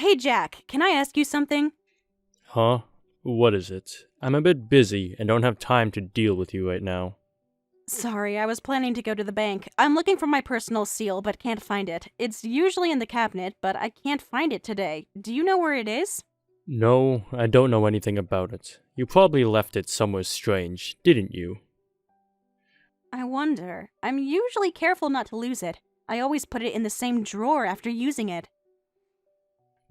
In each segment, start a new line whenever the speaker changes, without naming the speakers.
Hey Jack, can I ask you something?
Huh? What is it? I'm a bit busy and don't have time to deal with you right now.
Sorry, I was planning to go to the bank. I'm looking for my personal seal, but can't find it. It's usually in the cabinet, but I can't find it today. Do you know where it is?
No, I don't know anything about it. You probably left it somewhere strange, didn't you?
I wonder. I'm usually careful not to lose it. I always put it in the same drawer after using it.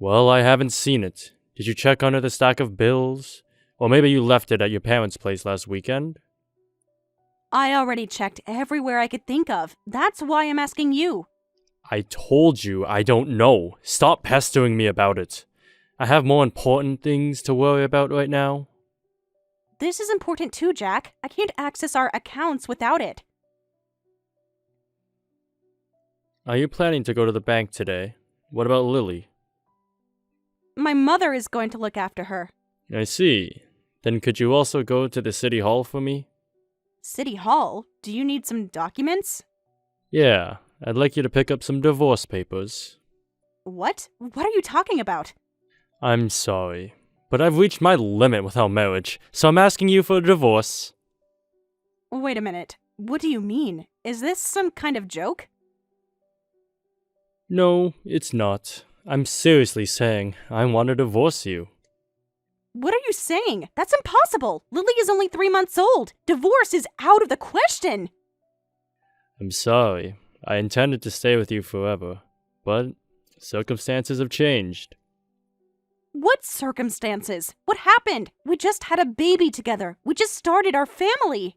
Well, I haven't seen it. Did you check under the stack of bills? Or maybe you left it at your parents' place last weekend?
I already checked everywhere I could think of. That's why I'm asking you.
I told you I don't know. Stop pestering me about it. I have more important things to worry about right now.
This is important too, Jack. I can't access our accounts without it.
Are you planning to go to the bank today? What about Lily?
My mother is going to look after her.
I see. Then could you also go to the city hall for me?
City Hall? Do you need some documents?
Yeah, I'd like you to pick up some divorce papers.
What? What are you talking about?
I'm sorry, but I've reached my limit with our marriage, so I'm asking you for a divorce.
Wait a minute. What do you mean? Is this some kind of joke?
No, it's not. I'm seriously saying I want to divorce you.
What are you saying? That's impossible. Lily is only 3 months old. Divorce is out of the question.
I'm sorry. I intended to stay with you forever, but circumstances have changed.
What circumstances? What happened? We just had a baby together. We just started our family.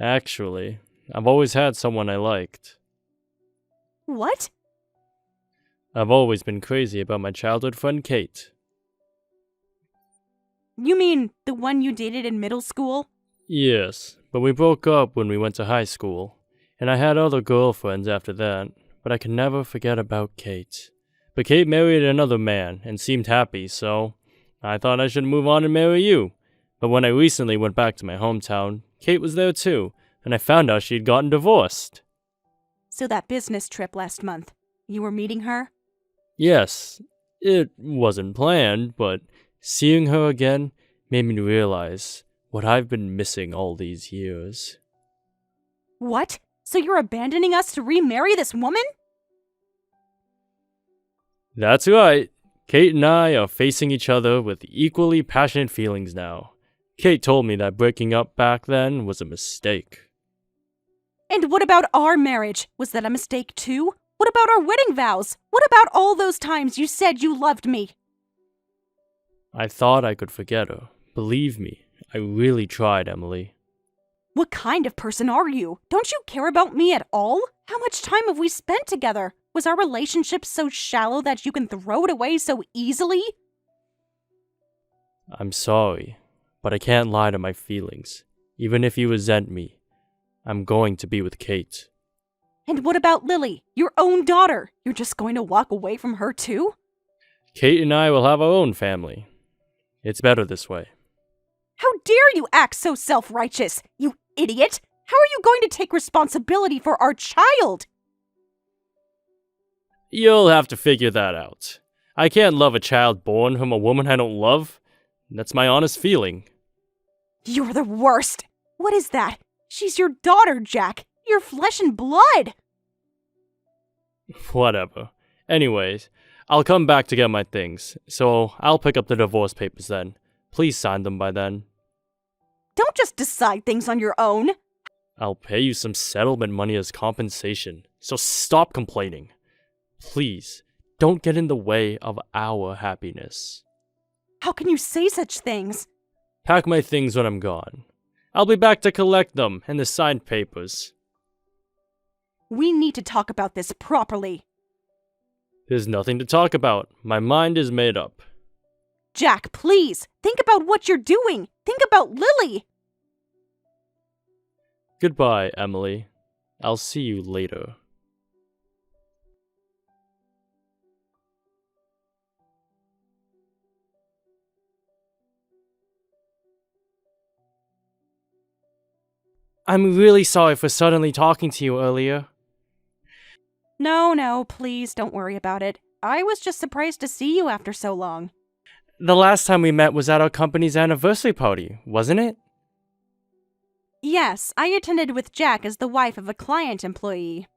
Actually, I've always had someone I liked.
What?
I've always been crazy about my childhood friend Kate.
You mean the one you dated in middle school?
Yes, but we broke up when we went to high school, and I had other girlfriends after that, but I can never forget about Kate. But Kate married another man and seemed happy, so I thought I should move on and marry you. But when I recently went back to my hometown, Kate was there too, and I found out she'd gotten divorced.
So that business trip last month, you were meeting her?
Yes, it wasn't planned, but seeing her again made me realize what I've been missing all these years.
What? So you're abandoning us to remarry this woman?
That's right. Kate and I are facing each other with equally passionate feelings now. Kate told me that breaking up back then was a mistake.
And what about our marriage? Was that a mistake too? What about our wedding vows? What about all those times you said you loved me?
I thought I could forget her. Believe me, I really tried, Emily.
What kind of person are you? Don't you care about me at all? How much time have we spent together? Was our relationship so shallow that you can throw it away so easily?
I'm sorry, but I can't lie to my feelings. Even if you resent me, I'm going to be with Kate.
And what about Lily, your own daughter? You're just going to walk away from her too?
Kate and I will have our own family. It's better this way.
How dare you act so self-righteous, you idiot! How are you going to take responsibility for our child?
You'll have to figure that out. I can't love a child born from a woman I don't love. That's my honest feeling.
You're the worst! What is that? She's your daughter, Jack! Your flesh and blood!
Whatever. Anyways, I'll come back to get my things, so I'll pick up the divorce papers then. Please sign them by then.
Don't just decide things on your own!
I'll pay you some settlement money as compensation, so stop complaining. Please, don't get in the way of our happiness.
How can you say such things?
Pack my things when I'm gone. I'll be back to collect them and the signed papers.
We need to talk about this properly.
There's nothing to talk about. My mind is made up.
Jack, please! Think about what you're doing! Think about Lily!
Goodbye, Emily. I'll see you later. I'm really sorry for suddenly talking to you earlier.
No, please don't worry about it. I was just surprised to see you after so long.
The last time we met was at our company's anniversary party, wasn't it?
Yes, I attended with Jack as the wife of a client employee.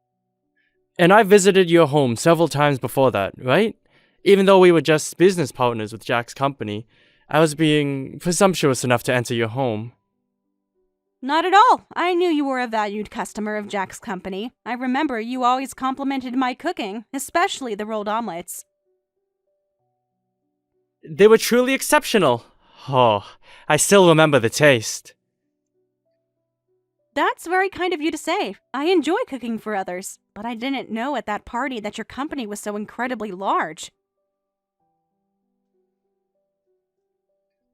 And I visited your home several times before that, right? Even though we were just business partners with Jack's company, I was being presumptuous enough to enter your home.
Not at all. I knew you were a valued customer of Jack's company. I remember you always complimented my cooking, especially the rolled omelets.
They were truly exceptional. Oh, I still remember the taste.
That's very kind of you to say. I enjoy cooking for others, but I didn't know at that party that your company was so incredibly large.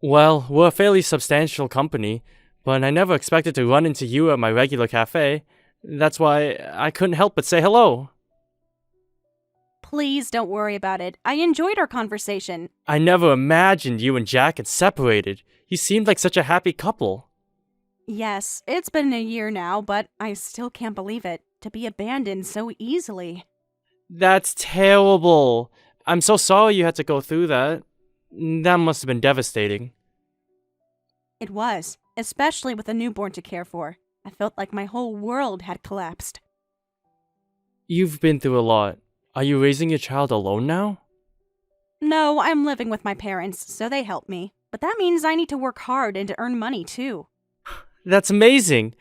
Well, we're a fairly substantial company, but I never expected to run into you at my regular cafe. That's why I couldn't help but say hello.
Please don't worry about it. I enjoyed our conversation.
I never imagined you and Jack had separated. You seemed like such a happy couple.
Yes, it's been a year now, but I still can't believe it. To be abandoned so easily.
That's terrible. I'm so sorry you had to go through that. That must have been devastating.
It was, especially with a newborn to care for. I felt like my whole world had collapsed.
You've been through a lot. Are you raising your child alone now?
No, I'm living with my parents, so they help me. But that means I need to work hard and to earn money, too.
That's amazing.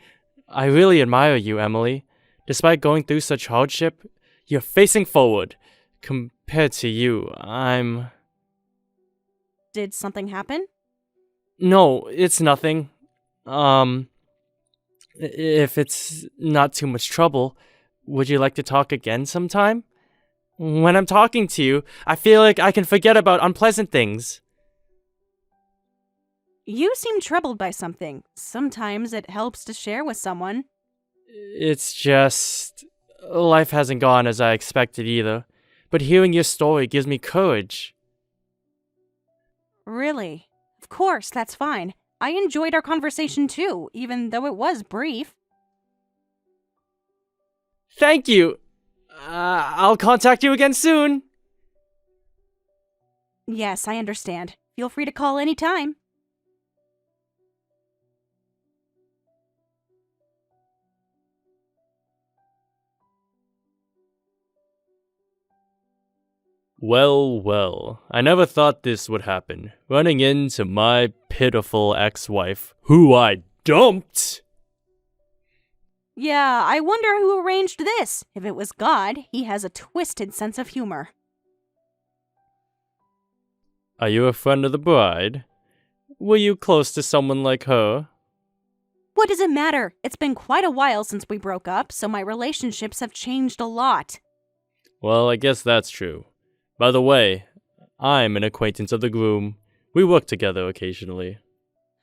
I really admire you, Emily. Despite going through such hardship, you're facing forward. Compared to you, I'm...
Did something happen?
No, it's nothing. If it's not too much trouble, would you like to talk again sometime? When I'm talking to you, I feel like I can forget about unpleasant things.
You seem troubled by something. Sometimes it helps to share with someone.
It's just... life hasn't gone as I expected either. But hearing your story gives me courage.
Really? Of course, that's fine. I enjoyed our conversation too, even though it was brief.
Thank you! I'll contact you again soon!
Yes, I understand. Feel free to call anytime.
Well, well, I never thought this would happen. Running into my pitiful ex-wife, who I dumped!
Yeah, I wonder who arranged this. If it was God, he has a twisted sense of humor.
Are you a friend of the bride? Were you close to someone like her?
What does it matter? It's been quite a while since we broke up, so my relationships have changed a lot.
Well, I guess that's true. By the way, I'm an acquaintance of the groom. We work together occasionally.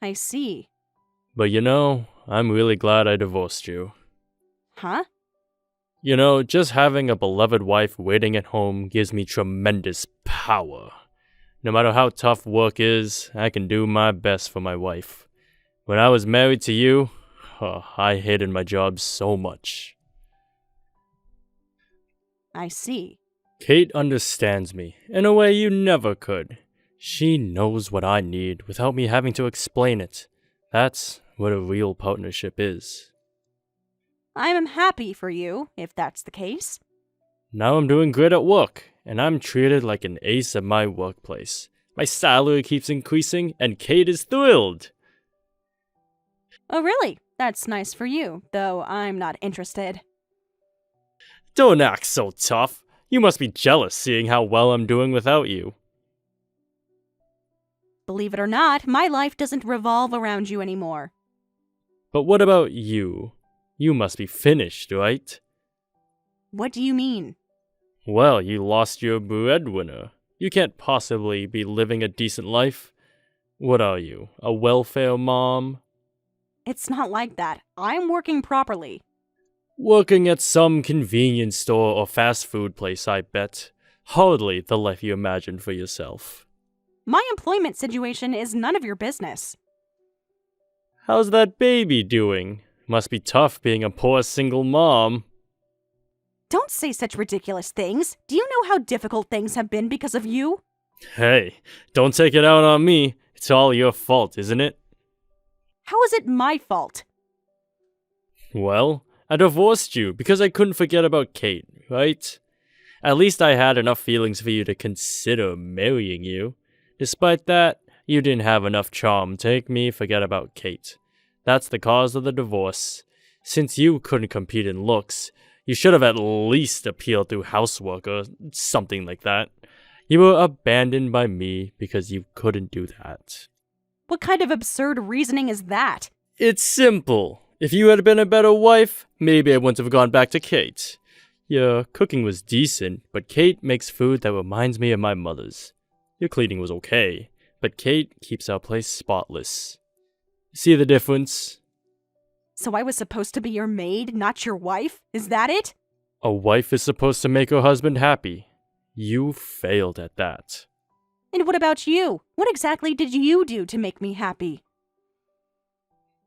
I see.
But you know, I'm really glad I divorced you.
Huh?
You know, just having a beloved wife waiting at home gives me tremendous power. No matter how tough work is, I can do my best for my wife. When I was married to you, I hated my job so much.
I see.
Kate understands me in a way you never could. She knows what I need without me having to explain it. That's what a real partnership is.
I'm happy for you, if that's the case.
Now I'm doing great at work, and I'm treated like an ace at my workplace. My salary keeps increasing, and Kate is thrilled.
Oh, really? That's nice for you, though I'm not interested.
Don't act so tough. You must be jealous seeing how well I'm doing without you.
Believe it or not, my life doesn't revolve around you anymore.
But what about you? You must be finished, right?
What do you mean?
Well, you lost your breadwinner. You can't possibly be living a decent life. What are you, a welfare mom?
It's not like that. I'm working properly.
Working at some convenience store or fast food place, I bet. Hardly the life you imagined for yourself.
My employment situation is none of your business.
How's that baby doing? Must be tough being a poor single mom.
Don't say such ridiculous things. Do you know how difficult things have been because of you?
Hey, don't take it out on me. It's all your fault, isn't it?
How is it my fault?
Well, I divorced you because I couldn't forget about Kate, right? At least I had enough feelings for you to consider marrying you. Despite that, you didn't have enough charm to make me forget about Kate. That's the cause of the divorce. Since you couldn't compete in looks, you should have at least appealed through housework or something like that. You were abandoned by me because you couldn't do that.
What kind of absurd reasoning is that?
It's simple. If you had been a better wife, maybe I wouldn't have gone back to Kate. Your cooking was decent, but Kate makes food that reminds me of my mother's. Your cleaning was okay, but Kate keeps our place spotless. See the difference?
So I was supposed to be your maid, not your wife? Is that it?
A wife is supposed to make her husband happy. You failed at that.
And what about you? What exactly did you do to make me happy?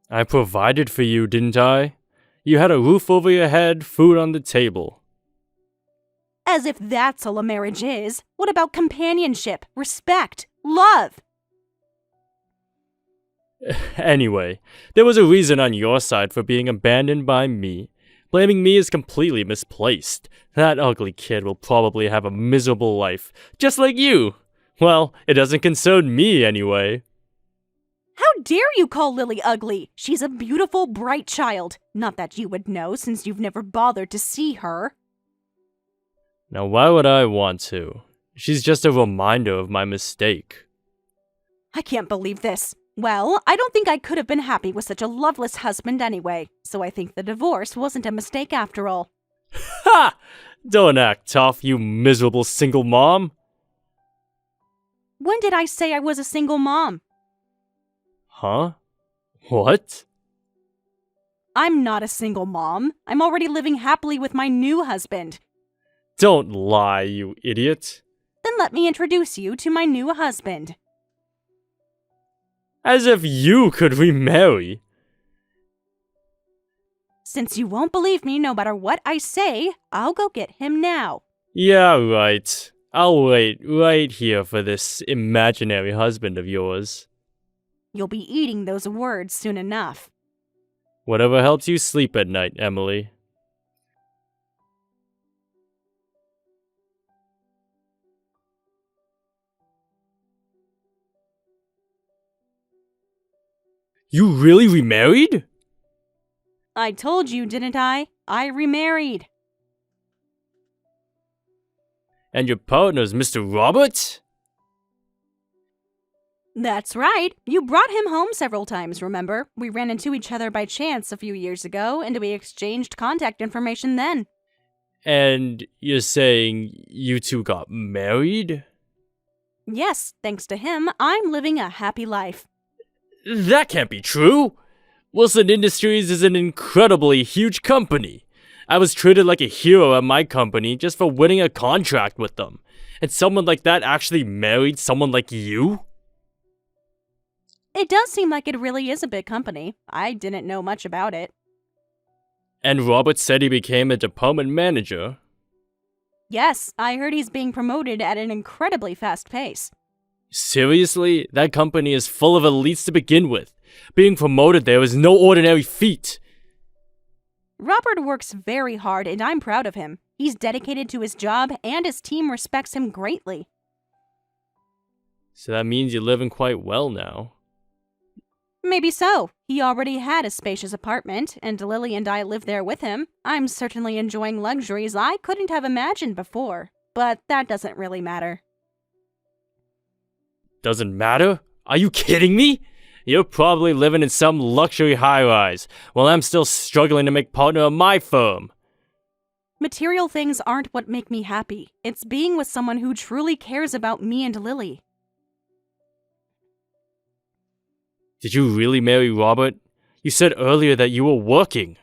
I provided for you, didn't I? You had a roof over your head, food on the table.
As if that's all a marriage is. What about companionship, respect, love?
Anyway, there was a reason on your side for being abandoned by me. Blaming me is completely misplaced. That ugly kid will probably have a miserable life, just like you. Well, it doesn't concern me anyway.
How dare you call Lily ugly? She's a beautiful, bright child. Not that you would know, since you've never bothered to see her.
Now why would I want to? She's just a reminder of my mistake.
I can't believe this. Well, I don't think I could have been happy with such a loveless husband anyway, so I think the divorce wasn't a mistake after all.
Ha! Don't act tough, you miserable single mom.
When did I say I was a single mom?
Huh? What?
I'm not a single mom. I'm already living happily with my new husband.
Don't lie, you idiot.
Then let me introduce you to my new husband.
As if you could remarry.
Since you won't believe me no matter what I say, I'll go get him now.
Yeah, right. I'll wait right here for this imaginary husband of yours.
You'll be eating those words soon enough.
Whatever helps you sleep at night, Emily. You really remarried?
I told you, didn't I? I remarried.
And your partner's Mr. Robert?
That's right. You brought him home several times, remember? We ran into each other by chance a few years ago, and we exchanged contact information then.
And you're saying you two got married?
Yes, thanks to him, I'm living a happy life.
That can't be true! Wilson Industries is an incredibly huge company. I was treated like a hero at my company just for winning a contract with them. And someone like that actually married someone like you?
It does seem like it really is a big company. I didn't know much about it.
And Robert said he became a department manager.
Yes, I heard he's being promoted at an incredibly fast pace.
Seriously? That company is full of elites to begin with. Being promoted there is no ordinary feat.
Robert works very hard and I'm proud of him. He's dedicated to his job and his team respects him greatly.
So that means you're living quite well now.
Maybe so. He already had a spacious apartment, and Lily and I live there with him. I'm certainly enjoying luxuries I couldn't have imagined before, but that doesn't really matter.
Doesn't matter? Are you kidding me? You're probably living in some luxury high-rise, while I'm still struggling to make partner of my firm.
Material things aren't what make me happy. It's being with someone who truly cares about me and Lily.
Did you really marry Robert? You said earlier that you were working.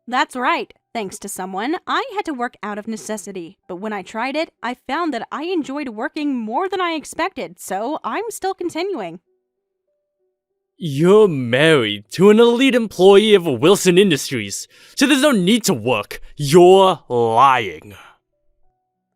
That's right. Thanks to someone, I had to work out of necessity. But when I tried it, I found that I enjoyed working more than I expected, so I'm still continuing.
You're married to an elite employee of Wilson Industries, so there's no need to work. You're lying.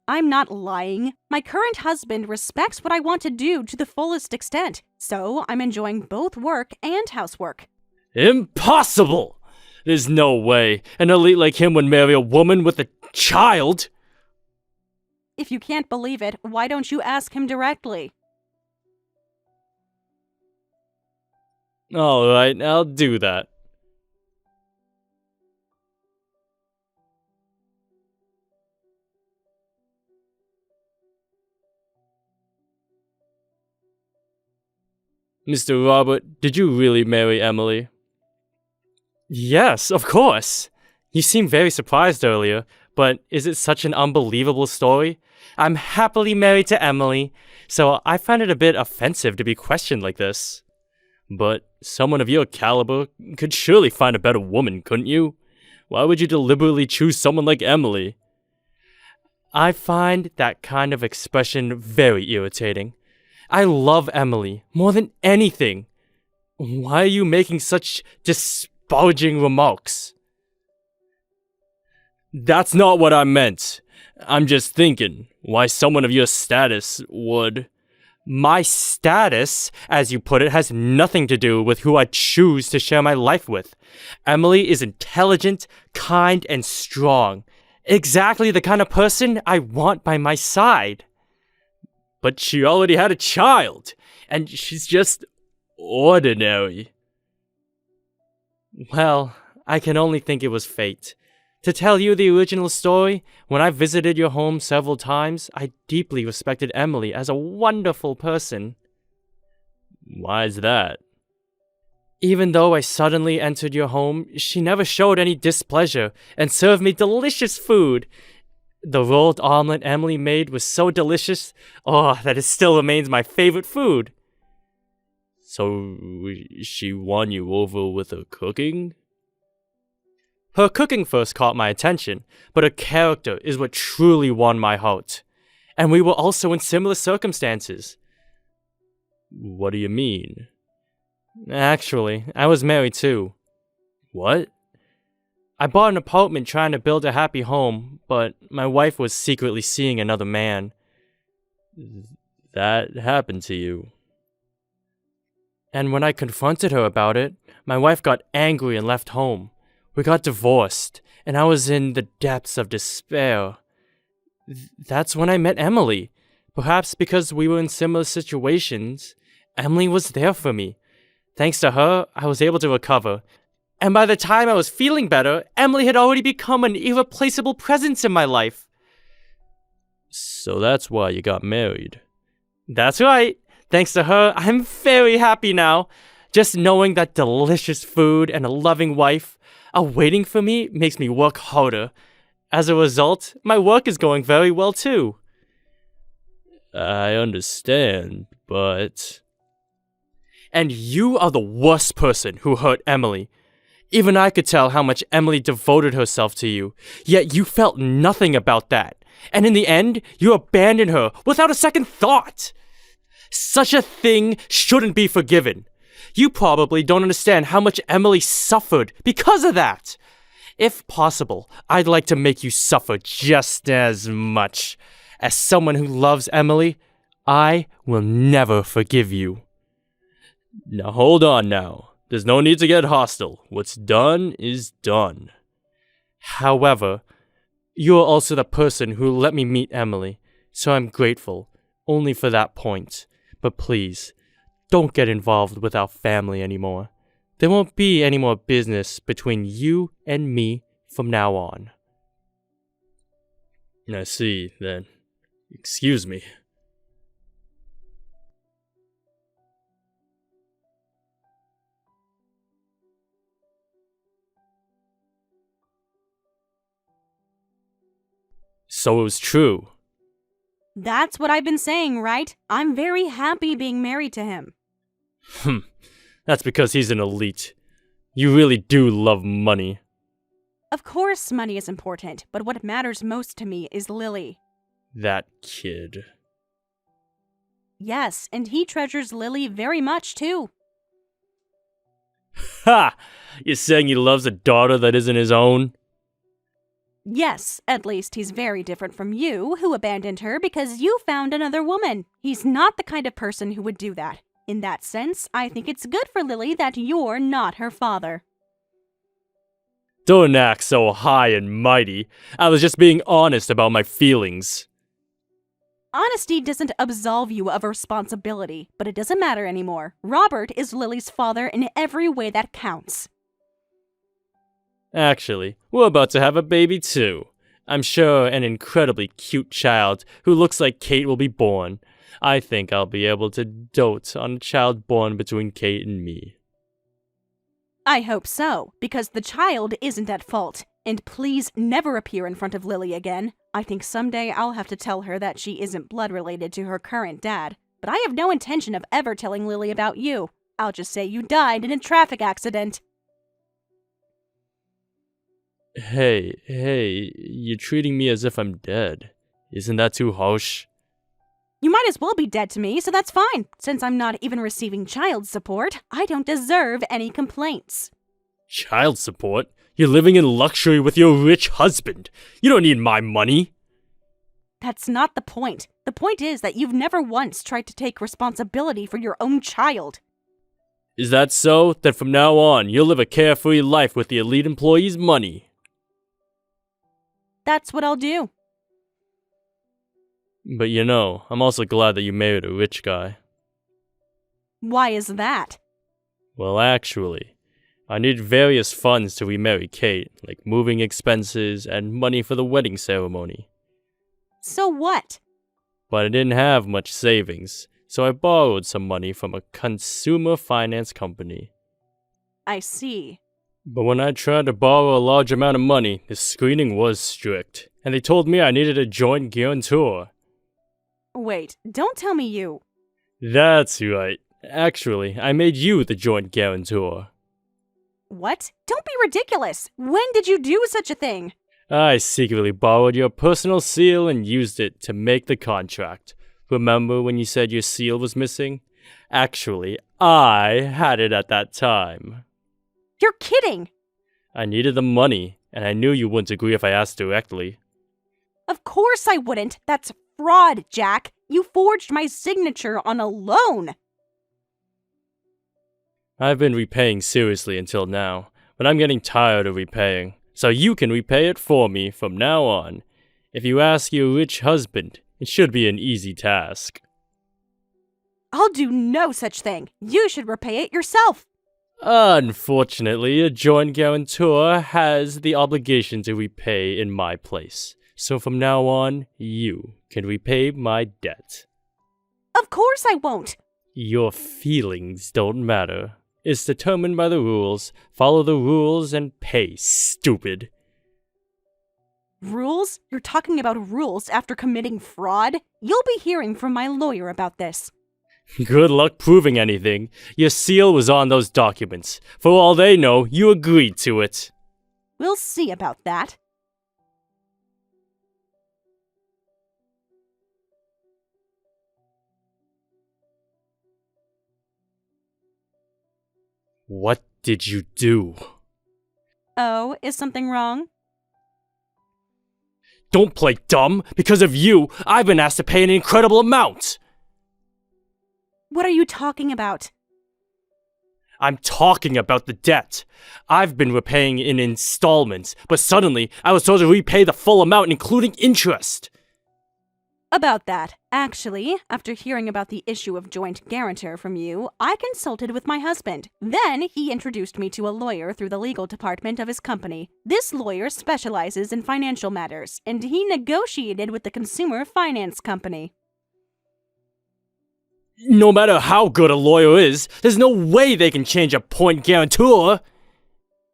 I'm not lying. My current husband respects what I want to do to the fullest extent, so I'm enjoying both work and housework.
Impossible! There's no way an elite like him would marry a woman with a child.
If you can't believe it, why don't you ask him directly?
Alright, I'll do that. Mr. Robert, did you really marry Emily? Yes, of course. You seemed very surprised earlier, but is it such an unbelievable story? I'm happily married to Emily, so I find it a bit offensive to be questioned like this. But someone of your caliber could surely find a better woman, couldn't you? Why would you deliberately choose someone like Emily? I find that kind of expression very irritating. I love Emily more than anything. Why are you making such disparaging remarks? That's not what I meant. I'm just thinking why someone of your status would. My status, as you put it, has nothing to do with who I choose to share my life with. Emily is intelligent, kind, and strong. Exactly the kind of person I want by my side. But she already had a child, and she's just ordinary. Well, I can only think it was fate. To tell you the original story, when I visited your home several times, I deeply respected Emily as a wonderful person. Why's that? Even though I suddenly entered your home, she never showed any displeasure and served me delicious food. The rolled omelet Emily made was so delicious, that it still remains my favorite food. So, she won you over with her cooking? Her cooking first caught my attention, but her character is what truly won my heart. And we were also in similar circumstances. What do you mean? Actually, I was married too. What? I bought an apartment trying to build a happy home, but my wife was secretly seeing another man. That happened to you. And when I confronted her about it, my wife got angry and left home. We got divorced, and I was in the depths of despair. That's when I met Emily. Perhaps because we were in similar situations, Emily was there for me. Thanks to her, I was able to recover. And by the time I was feeling better, Emily had already become an irreplaceable presence in my life. So that's why you got married. That's right. Thanks to her, I'm very happy now. Just knowing that delicious food and a loving wife are waiting for me makes me work harder. As a result, my work is going very well too. I understand, but... And you are the worst person who hurt Emily. Even I could tell how much Emily devoted herself to you, yet you felt nothing about that. And in the end, you abandoned her without a second thought. Such a thing shouldn't be forgiven. You probably don't understand how much Emily suffered because of that. If possible, I'd like to make you suffer just as much. As someone who loves Emily, I will never forgive you. Now hold on now. There's no need to get hostile. What's done is done. However, you're also the person who let me meet Emily, so I'm grateful, only for that point. But please, don't get involved with our family anymore. There won't be any more business between you and me from now on. I see, then. Excuse me. So it was true.
That's what I've been saying, right? I'm very happy being married to him.
That's because he's an elite. You really do love money.
Of course money is important, but what matters most to me is Lily.
That kid.
Yes, and he treasures Lily very much too.
Ha! You're saying he loves a daughter that isn't his own?
Yes, at least he's very different from you, who abandoned her because you found another woman. He's not the kind of person who would do that. In that sense, I think it's good for Lily that you're not her father.
Don't act so high and mighty. I was just being honest about my feelings.
Honesty doesn't absolve you of responsibility, but it doesn't matter anymore. Robert is Lily's father in every way that counts.
Actually, we're about to have a baby too. I'm sure an incredibly cute child who looks like Kate will be born. I think I'll be able to dote on a child born between Kate and me.
I hope so, because the child isn't at fault. And please never appear in front of Lily again. I think someday I'll have to tell her that she isn't blood related to her current dad. But I have no intention of ever telling Lily about you. I'll just say you died in a traffic accident.
Hey, you're treating me as if I'm dead. Isn't that too harsh?
You might as well be dead to me, so that's fine. Since I'm not even receiving child support, I don't deserve any complaints.
Child support? You're living in luxury with your rich husband. You don't need my money.
That's not the point. The point is that you've never once tried to take responsibility for your own child.
Is that so? Then from now on, you'll live a carefree life with the elite employee's money.
That's what I'll do.
But you know, I'm also glad that you married a rich guy.
Why is that?
Well, actually, I need various funds to remarry Kate, like moving expenses and money for the wedding ceremony.
So what?
But I didn't have much savings, so I borrowed some money from a consumer finance company.
I see.
But when I tried to borrow a large amount of money, the screening was strict, and they told me I needed a joint guarantor.
Wait, don't tell me you...
That's right. Actually, I made you the joint guarantor.
What? Don't be ridiculous! When did you do such a thing?
I secretly borrowed your personal seal and used it to make the contract. Remember when you said your seal was missing? Actually, I had it at that time.
You're kidding!
I needed the money, and I knew you wouldn't agree if I asked directly.
Of course I wouldn't! That's fraud, Jack! You forged my signature on a loan!
I've been repaying seriously until now, but I'm getting tired of repaying, so you can repay it for me from now on. If you ask your rich husband, it should be an easy task.
I'll do no such thing! You should repay it yourself!
Unfortunately, a joint guarantor has the obligation to repay in my place. So from now on, you can repay my debt.
Of course I won't!
Your feelings don't matter. It's determined by the rules. Follow the rules and pay, stupid.
Rules? You're talking about rules after committing fraud? You'll be hearing from my lawyer about this.
Good luck proving anything. Your seal was on those documents. For all they know, you agreed to it.
We'll see about that.
What did you do?
Oh, is something wrong?
Don't play dumb! Because of you, I've been asked to pay an incredible amount!
What are you talking about?
I'm talking about the debt. I've been repaying in installments, but suddenly I was told to repay the full amount, including interest.
About that. Actually, after hearing about the issue of joint guarantor from you, I consulted with my husband. Then he introduced me to a lawyer through the legal department of his company. This lawyer specializes in financial matters, and he negotiated with the consumer finance company.
No matter how good a lawyer is, there's no way they can change a point guarantor.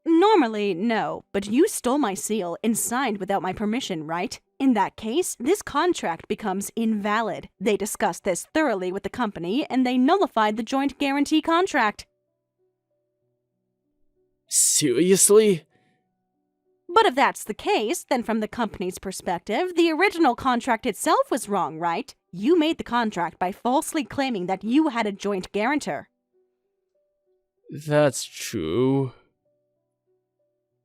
Normally, no, but you stole my seal and signed without my permission, right? In that case, this contract becomes invalid. They discussed this thoroughly with the company, and they nullified the joint guarantee contract.
Seriously?
But if that's the case, then from the company's perspective, the original contract itself was wrong, right? You made the contract by falsely claiming that you had a joint guarantor.
That's true.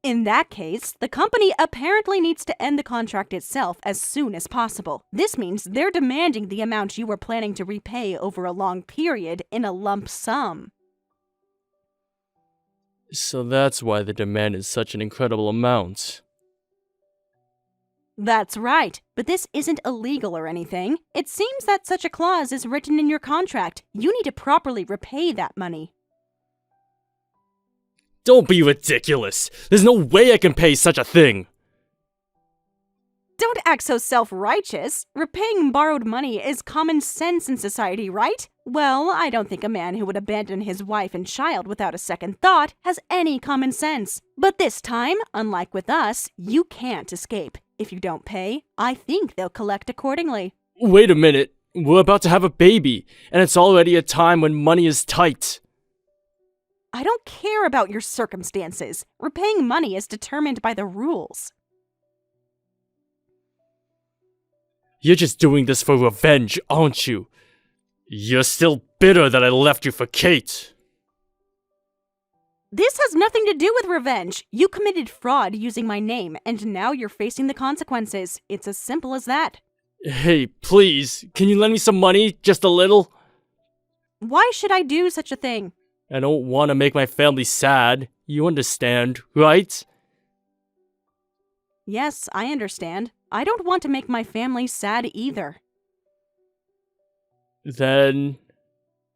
In that case, the company apparently needs to end the contract itself as soon as possible. This means they're demanding the amount you were planning to repay over a long period in a lump sum.
So that's why the demand is such an incredible amount.
That's right, but this isn't illegal or anything. It seems that such a clause is written in your contract. You need to properly repay that money.
Don't be ridiculous! There's no way I can pay such a thing!
Don't act so self-righteous. Repaying borrowed money is common sense in society, right? Well, I don't think a man who would abandon his wife and child without a second thought has any common sense. But this time, unlike with us, you can't escape. If you don't pay, I think they'll collect accordingly.
Wait a minute, we're about to have a baby, and it's already a time when money is tight.
I don't care about your circumstances. Repaying money is determined by the rules.
You're just doing this for revenge, aren't you? You're still bitter that I left you for Kate.
This has nothing to do with revenge. You committed fraud using my name, and now you're facing the consequences. It's as simple as that.
Hey, please, can you lend me some money? Just a little?
Why should I do such a thing?
I don't want to make my family sad. You understand, right?
Yes, I understand. I don't want to make my family sad either.
Then...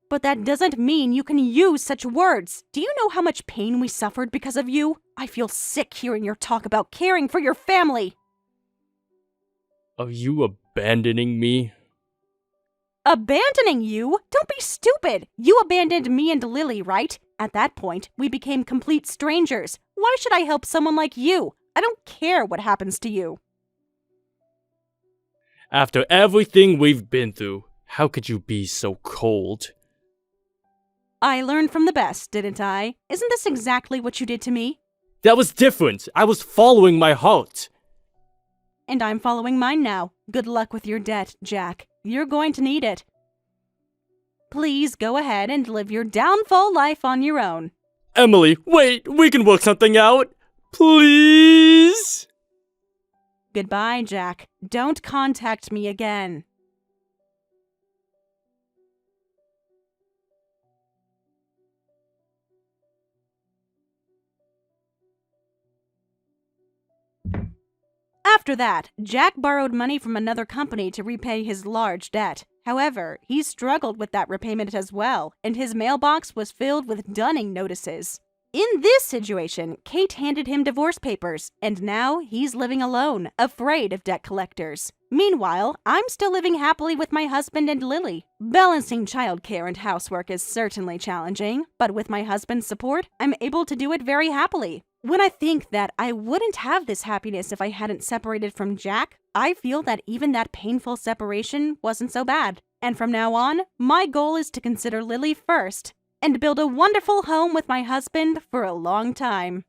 But that doesn't mean you can use such words. Do you know how much pain we suffered because of you? I feel sick hearing your talk about caring for your family.
Are you abandoning me?
Abandoning you? Don't be stupid. You abandoned me and Lily, right? At that point, we became complete strangers. Why should I help someone like you? I don't care what happens to you.
After everything we've been through, how could you be so cold?
I learned from the best, didn't I? Isn't this exactly what you did to me?
That was different. I was following my heart.
And I'm following mine now. Good luck with your debt, Jack. You're going to need it. Please go ahead and live your downfall life on your own.
Emily, wait, we can work something out. Please?
Goodbye, Jack. Don't contact me again. After that, Jack borrowed money from another company to repay his large debt. However, he struggled with that repayment as well, and his mailbox was filled with dunning notices. In this situation, Kate handed him divorce papers, and now he's living alone, afraid of debt collectors. Meanwhile, I'm still living happily with my husband and Lily. Balancing childcare and housework is certainly challenging, but with my husband's support, I'm able to do it very happily. When I think that I wouldn't have this happiness if I hadn't separated from Jack, I feel that even that painful separation wasn't so bad. And from now on, my goal is to consider Lily first and build a wonderful home with my husband for a long time.